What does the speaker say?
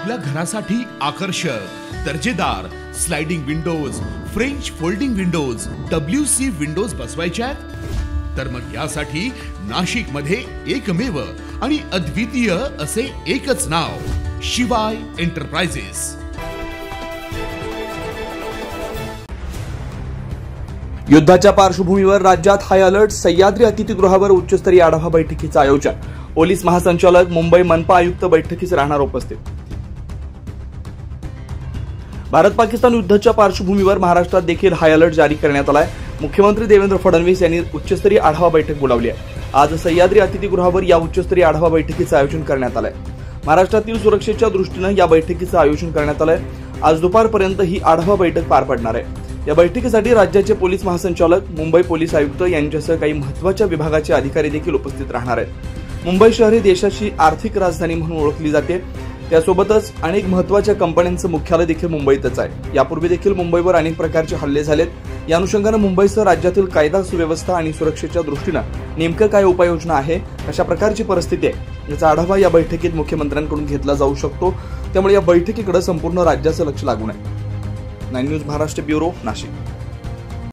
आपल्या घरासाठी आकर्षक दर्जेदार sliding windows, French folding windows, WC windows बसवायच्यात? तर मग यासाठी नाशिक मध्ये एकमेव आणि अद्वितीय असे एकच नाव, शिवाय एंटरप्राइजेस। युद्धाच्या पार्श्वभूमीवर राज्यात हाय अलर्ट, सह्याद्री अतिथीगृहावर उच्चस्तरीय आढावा बैठकीचं आयोजन। पोलीस महासंचालक, मुंबई मनपा आयुक्त बैठकीस राहणार उपस्थित। भारत पाकिस्तान युद्धाच्या पार्श्वभूमीवर महाराष्ट्रात देखील हाय अलर्ट जारी करण्यात आलाय। मुख्यमंत्री देवेंद्र फडणवीस यांनी उच्चस्तरीय आढावा बैठक बोलावली आहे। आज सह्याद्री अतिथीगृहावर या उच्चस्तरीय आढावा बैठकीचं आयोजन करण्यात आलंय। महाराष्ट्रातील सुरक्षेच्या दृष्टीने या बैठकीचं आयोजन करण्यात आलंय। आज दुपारपर्यंत ही आढावा बैठक पार पडणार आहे। या बैठकीसाठी राज्याचे पोलीस महासंचालक, मुंबई पोलीस आयुक्त यांच्यासह काही महत्त्वाच्या विभागाचे अधिकारी देखील उपस्थित राहणार आहेत। मुंबई शहर ही देशाची आर्थिक राजधानी म्हणून ओळखली जाते। त्यासोबतच अनेक महत्त्वाच्या कंपन्यांचं मुख्यालय देखील मुंबईतच आहे। यापूर्वी देखील मुंबईवर अनेक प्रकारचे हल्ले झालेत। या अनुषंगाने मुंबईसह राज्यातील कायदा सुव्यवस्था आणि सुरक्षेच्या दृष्टीने नेमकं काय उपाययोजना आहे, कशा प्रकारची परिस्थिती आहे, याचा आढावा या बैठकीत मुख्यमंत्र्यांकडून घेतला जाऊ शकतो। त्यामुळे या बैठकीकडे संपूर्ण राज्याचं लक्ष लागून आहे। 9 न्यूज महाराष्ट्र ब्युरो, नाशिक।